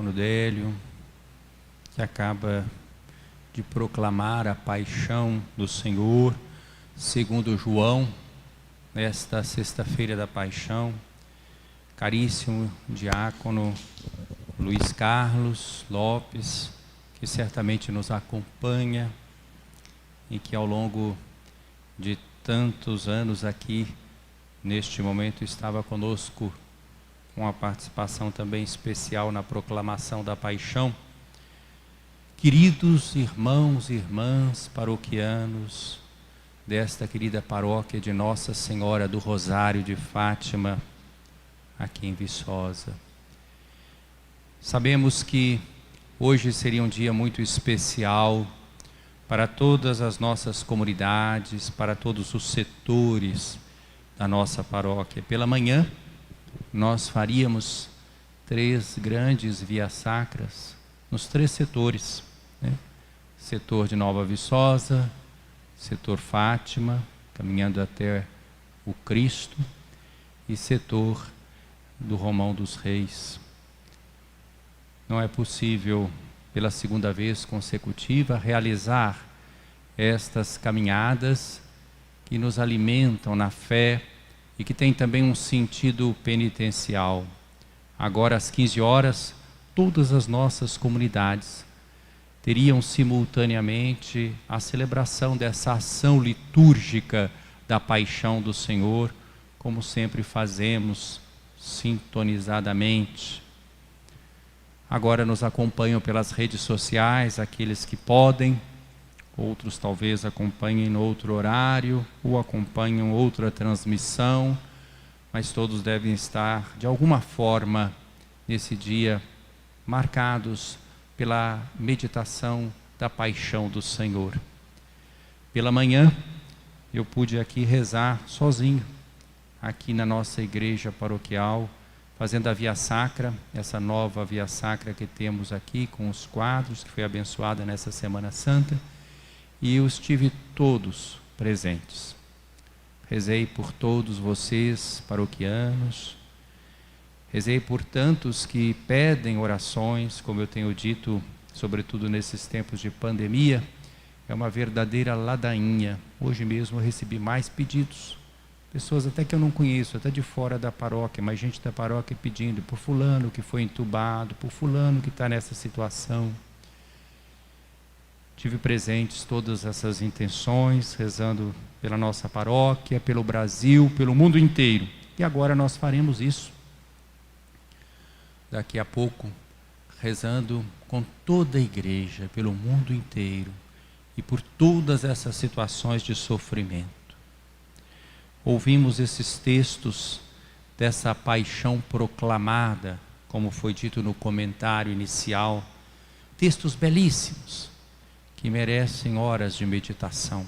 diácono Délio, que acaba de proclamar a paixão do Senhor, segundo João, nesta sexta-feira da paixão. Caríssimo diácono Luiz Carlos Lopes, que certamente nos acompanha e que ao longo de tantos anos aqui, neste momento, estava conosco com a participação também especial na proclamação da paixão. Queridos irmãos e irmãs paroquianos desta querida paróquia de Nossa Senhora do Rosário de Fátima, aqui em Viçosa. Sabemos que hoje seria um dia muito especial para todas as nossas comunidades, para todos os setores da nossa paróquia. Pela manhã, nós faríamos 3 grandes vias sacras nos 3 setores, né? Setor de Nova Viçosa, setor Fátima, caminhando até o Cristo, e setor do Romão dos Reis. Não é possível, pela segunda vez consecutiva, realizar estas caminhadas que nos alimentam na fé e que tem também um sentido penitencial. Agora, às 15 horas, todas as nossas comunidades teriam simultaneamente a celebração dessa ação litúrgica da paixão do Senhor, como sempre fazemos, sintonizadamente. Agora nos acompanham pelas redes sociais, aqueles que podem, outros talvez acompanhem em outro horário, ou acompanham outra transmissão, mas todos devem estar, de alguma forma, nesse dia, marcados pela meditação da paixão do Senhor. Pela manhã, eu pude aqui rezar sozinho, aqui na nossa igreja paroquial, fazendo a Via Sacra, essa nova Via Sacra que temos aqui, com os quadros, que foi abençoada nessa Semana Santa, e eu estive todos presentes. Rezei por todos vocês, paroquianos, rezei por tantos que pedem orações, como eu tenho dito, sobretudo nesses tempos de pandemia, é uma verdadeira ladainha. Hoje mesmo eu recebi mais pedidos, pessoas até que eu não conheço, até de fora da paróquia, mas gente da paróquia pedindo por fulano que foi entubado, por fulano que está nessa situação. Tive presentes todas essas intenções, rezando pela nossa paróquia, pelo Brasil, pelo mundo inteiro. E agora nós faremos isso. Daqui a pouco, rezando com toda a igreja, pelo mundo inteiro e por todas essas situações de sofrimento. Ouvimos esses textos dessa paixão proclamada, como foi dito no comentário inicial, textos belíssimos, que merecem horas de meditação.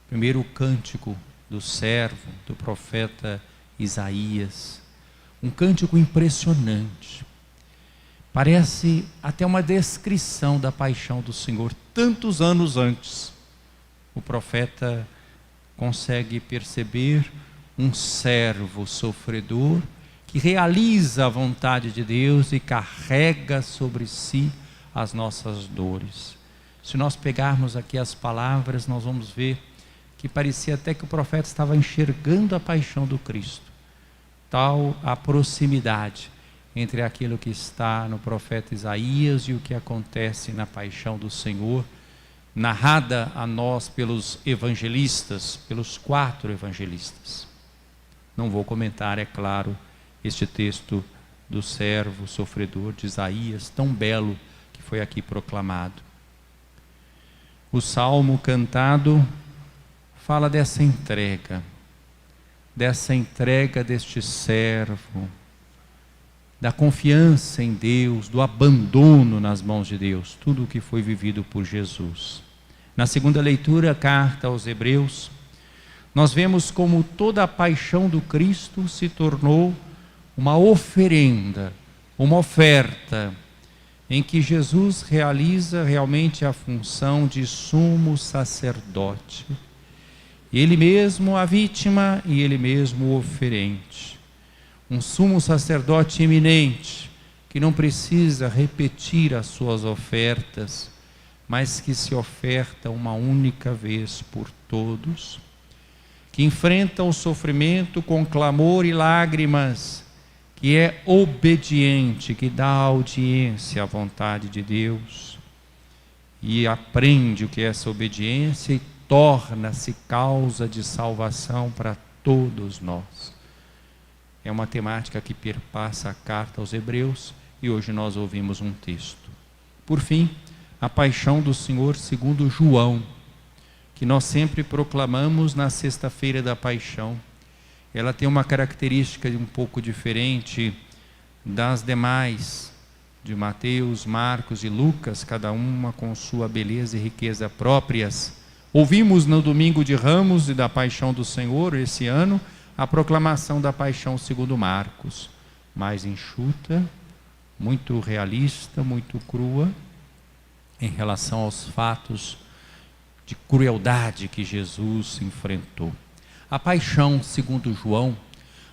Primeiro o cântico do servo, do profeta Isaías, um cântico impressionante. Parece até uma descrição da paixão do Senhor. Tantos anos antes, o profeta consegue perceber um servo sofredor que realiza a vontade de Deus e carrega sobre si as nossas dores. Se nós pegarmos aqui as palavras, nós vamos ver que parecia até que o profeta estava enxergando a paixão do Cristo. Tal a proximidade entre aquilo que está no profeta Isaías e o que acontece na paixão do Senhor, narrada a nós pelos evangelistas, pelos 4 evangelistas. Não vou comentar, é claro, este texto do servo sofredor de Isaías, tão belo que foi aqui proclamado. O salmo cantado fala dessa entrega deste servo, da confiança em Deus, do abandono nas mãos de Deus, tudo o que foi vivido por Jesus. Na segunda leitura, carta aos Hebreus, nós vemos como toda a paixão do Cristo se tornou uma oferenda, uma oferta, em que Jesus realiza realmente a função de sumo sacerdote. Ele mesmo a vítima e ele mesmo o oferente. Um sumo sacerdote eminente, que não precisa repetir as suas ofertas, mas que se oferta uma única vez por todos, que enfrenta o sofrimento com clamor e lágrimas, que é obediente, que dá audiência à vontade de Deus, e aprende o que é essa obediência e torna-se causa de salvação para todos nós. É uma temática que perpassa a carta aos Hebreus, e hoje nós ouvimos um texto. Por fim, a paixão do Senhor segundo João, que nós sempre proclamamos na sexta-feira da paixão. Ela tem uma característica um pouco diferente das demais, de Mateus, Marcos e Lucas, cada uma com sua beleza e riqueza próprias. Ouvimos no domingo de Ramos e da paixão do Senhor, esse ano, a proclamação da paixão segundo Marcos, mais enxuta, muito realista, muito crua, em relação aos fatos de crueldade que Jesus enfrentou. A paixão, segundo João,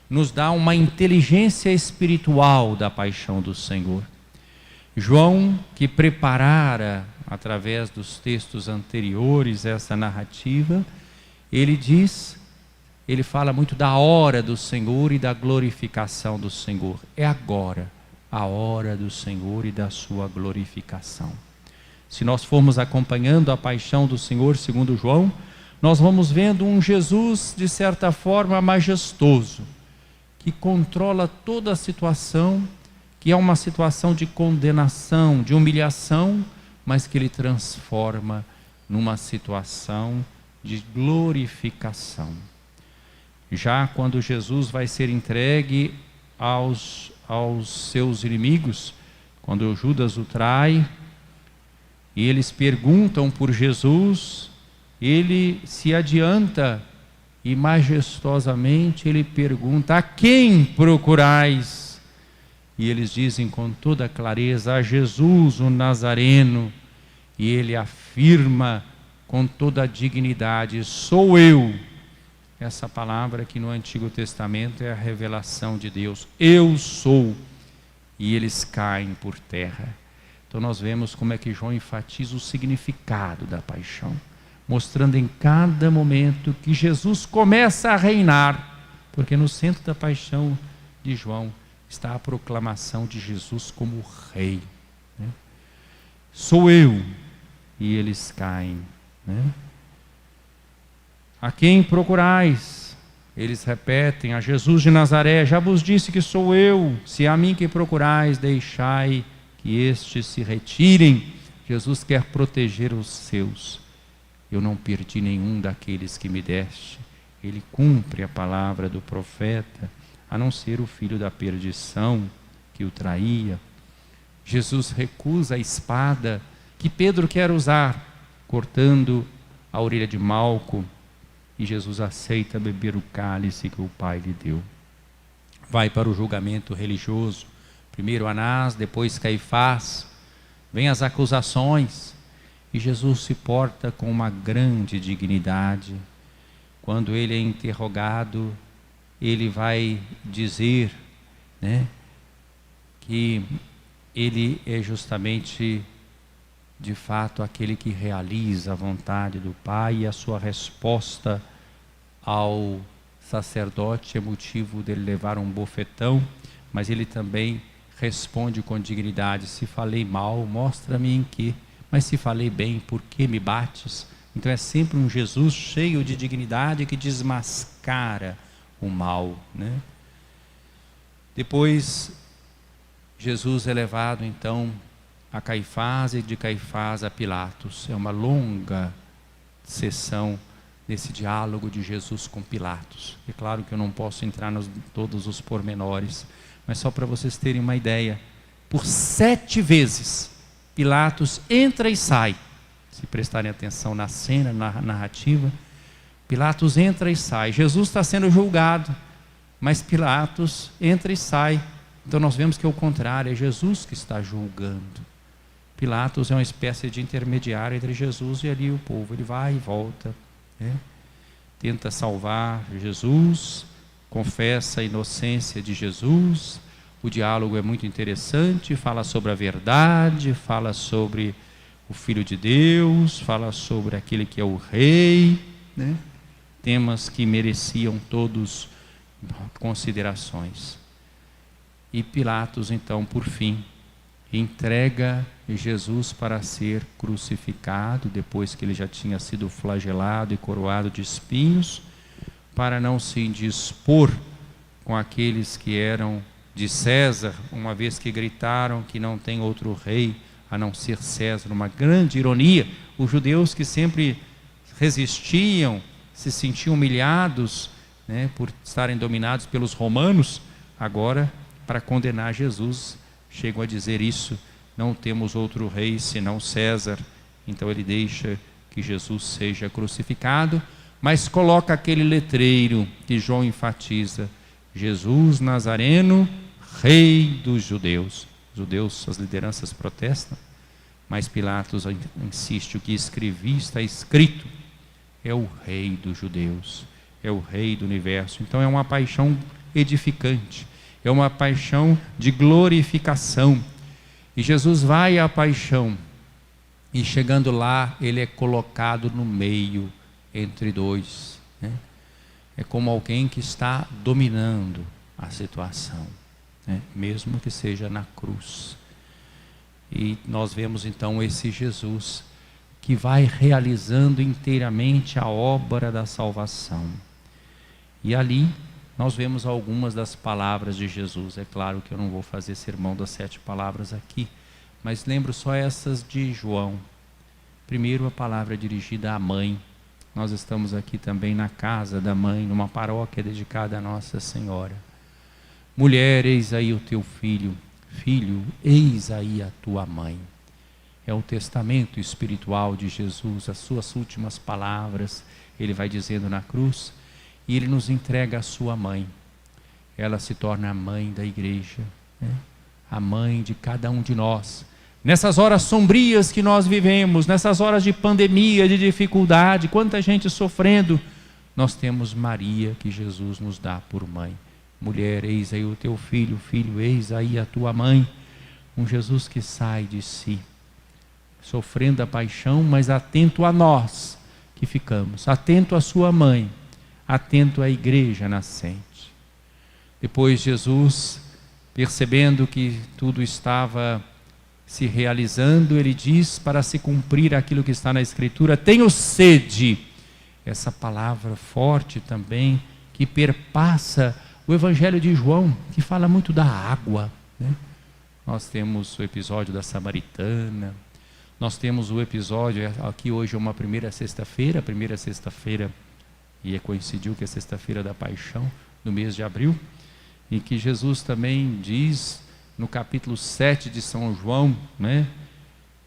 nos dá uma inteligência espiritual da paixão do Senhor. João, que preparara, através dos textos anteriores, essa narrativa, ele fala muito da hora do Senhor e da glorificação do Senhor. É agora a hora do Senhor e da sua glorificação. Se nós formos acompanhando a paixão do Senhor segundo João, nós vamos vendo um Jesus, de certa forma, majestoso, que controla toda a situação, que é uma situação de condenação, de humilhação, mas que ele transforma numa situação de glorificação. Já quando Jesus vai ser entregue aos seus inimigos, quando Judas o trai, e eles perguntam por Jesus, ele se adianta e majestosamente ele pergunta: a quem procurais? E eles dizem com toda clareza: a Jesus o Nazareno. E ele afirma com toda a dignidade: sou eu. Essa palavra que no Antigo Testamento é a revelação de Deus: eu sou. E eles caem por terra. Então nós vemos como é que João enfatiza o significado da paixão, mostrando em cada momento que Jesus começa a reinar, porque no centro da paixão de João está a proclamação de Jesus como rei, né? Sou eu. E eles caem, né? A quem procurais? Eles repetem: a Jesus de Nazaré. Já vos disse que sou eu. Se é a mim que procurais, deixai que estes se retirem. Jesus quer proteger os seus. Eu não perdi nenhum daqueles que me deste. Ele cumpre a palavra do profeta, a não ser o filho da perdição que o traía. Jesus recusa a espada que Pedro quer usar, cortando a orelha de Malco, e Jesus aceita beber o cálice que o Pai lhe deu. Vai para o julgamento religioso, primeiro Anás, depois Caifás, vem as acusações, e Jesus se porta com uma grande dignidade. Quando ele é interrogado, ele vai dizer, né, que ele é justamente, de fato, aquele que realiza a vontade do Pai, e a sua resposta ao sacerdote é motivo dele levar um bofetão, mas ele também responde com dignidade: se falei mal, mostra-me em que, mas se falei bem, por que me bates? Então é sempre um Jesus cheio de dignidade que desmascara o mal, né? Depois Jesus é levado então a Caifás, e de Caifás a Pilatos. É uma longa sessão nesse diálogo de Jesus com Pilatos. É claro que eu não posso entrar nos todos os pormenores, mas só para vocês terem uma ideia, por 7 vezes Pilatos entra e sai. Se prestarem atenção na cena, na narrativa, Pilatos entra e sai. Jesus está sendo julgado, mas Pilatos entra e sai. Então nós vemos que é o contrário, é Jesus que está julgando. Pilatos é uma espécie de intermediário entre Jesus e ali o povo. Ele vai e volta, né? Tenta salvar Jesus, confessa a inocência de Jesus, O diálogo é muito interessante, fala sobre a verdade, fala sobre o Filho de Deus, fala sobre aquele que é o Rei, né? Temas que mereciam todos considerações. E Pilatos, então, por fim, entrega Jesus para ser crucificado, depois que ele já tinha sido flagelado e coroado de espinhos, para não se indispor com aqueles que eram de César, uma vez que gritaram que não tem outro rei a não ser César. Uma grande ironia. Os judeus que sempre resistiam, se sentiam humilhados, né, por estarem dominados pelos romanos, agora, para condenar Jesus, chegam a dizer isso: não temos outro rei senão César. Então ele deixa que Jesus seja crucificado, mas coloca aquele letreiro que João enfatiza: Jesus Nazareno, Rei dos Judeus. Os judeus, as lideranças protestam, mas Pilatos insiste: o que escrevi está escrito. É o Rei dos Judeus, é o Rei do universo. Então é uma paixão edificante, é uma paixão de glorificação. E Jesus vai à paixão, e chegando lá, ele é colocado no meio, entre dois, né? É como alguém que está dominando a situação, né? Mesmo que seja na cruz. E nós vemos então esse Jesus que vai realizando inteiramente a obra da salvação. E ali nós vemos algumas das palavras de Jesus. É claro que eu não vou fazer sermão das 7 palavras aqui, mas lembro só essas de João. Primeiro, a palavra dirigida à mãe. Nós estamos aqui também na casa da mãe, numa paróquia dedicada a Nossa Senhora. Mulher, eis aí o teu filho. Filho, eis aí a tua mãe. É o testamento espiritual de Jesus, as suas últimas palavras, ele vai dizendo na cruz, e ele nos entrega a sua mãe. Ela se torna a mãe da igreja, né? A mãe de cada um de nós. Nessas horas sombrias que nós vivemos, nessas horas de pandemia, de dificuldade, quanta gente sofrendo, nós temos Maria, que Jesus nos dá por mãe. Mulher, eis aí o teu filho. Filho, eis aí a tua mãe. Um Jesus que sai de si, sofrendo a paixão, mas atento a nós que ficamos, atento à sua mãe, atento à igreja nascente. Depois Jesus, percebendo que tudo estava se realizando, ele diz, para se cumprir aquilo que está na Escritura: tenho sede. Essa palavra forte também, que perpassa o Evangelho de João, que fala muito da água, né? Nós temos o episódio da Samaritana, nós temos o episódio, aqui hoje é uma primeira sexta-feira, e coincidiu que é sexta-feira da Paixão, no mês de abril, em que Jesus também diz, no capítulo 7 de São João, né?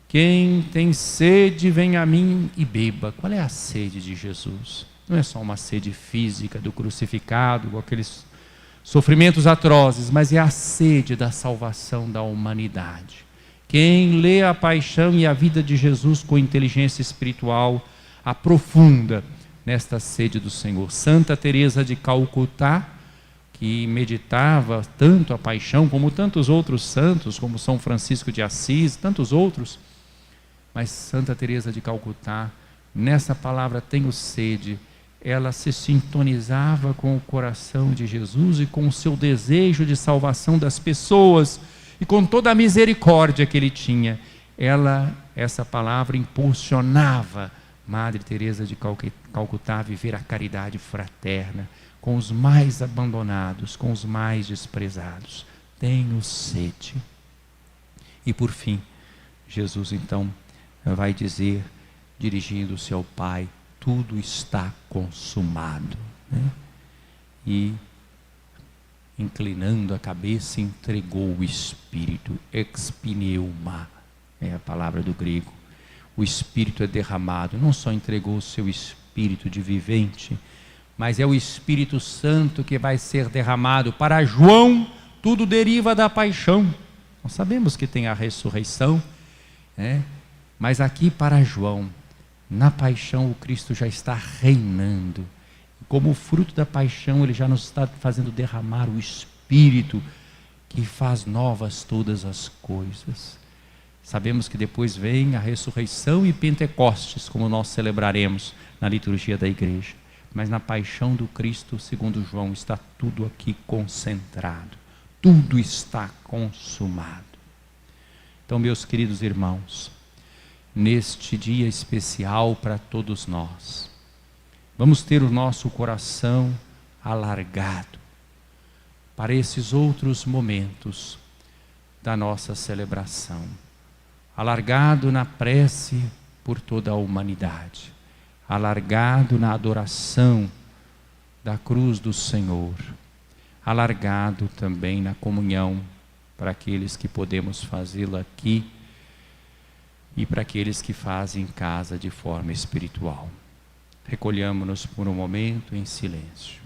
Quem tem sede, vem a mim e beba. Qual é a sede de Jesus? Não é só uma sede física do crucificado, com aqueles sofrimentos atrozes, mas é a sede da salvação da humanidade. Quem lê a paixão e a vida de Jesus com inteligência espiritual, aprofunda nesta sede do Senhor. Santa Teresa de Calcutá, que meditava tanto a paixão, como tantos outros santos, como São Francisco de Assis, tantos outros, mas Santa Teresa de Calcutá, nessa palavra tenho sede, ela se sintonizava com o coração de Jesus e com o seu desejo de salvação das pessoas, e com toda a misericórdia que ele tinha, essa palavra impulsionava Madre Teresa de Calcutá a viver a caridade fraterna, com os mais abandonados, com os mais desprezados. Tenho sede. E por fim, Jesus então vai dizer, dirigindo-se ao Pai: tudo está consumado, né? E inclinando a cabeça, entregou o Espírito. Ex pneuma é a palavra do grego. O Espírito é derramado. Não só entregou o seu Espírito de vivente, mas é o Espírito Santo que vai ser derramado. Para João, tudo deriva da paixão. Nós sabemos que tem a ressurreição, né? Mas aqui para João, na paixão o Cristo já está reinando. Como fruto da paixão, ele já nos está fazendo derramar o Espírito, que faz novas todas as coisas. Sabemos que depois vem a ressurreição e Pentecostes, como nós celebraremos na liturgia da igreja. Mas na paixão do Cristo, segundo João, está tudo aqui concentrado. Tudo está consumado. Então, meus queridos irmãos, neste dia especial para todos nós, vamos ter o nosso coração alargado para esses outros momentos da nossa celebração. Alargado na prece por toda a humanidade. Alargado na adoração da cruz do Senhor. Alargado também na comunhão para aqueles que podemos fazê-la aqui e para aqueles que fazem em casa de forma espiritual. Recolhamo-nos por um momento em silêncio.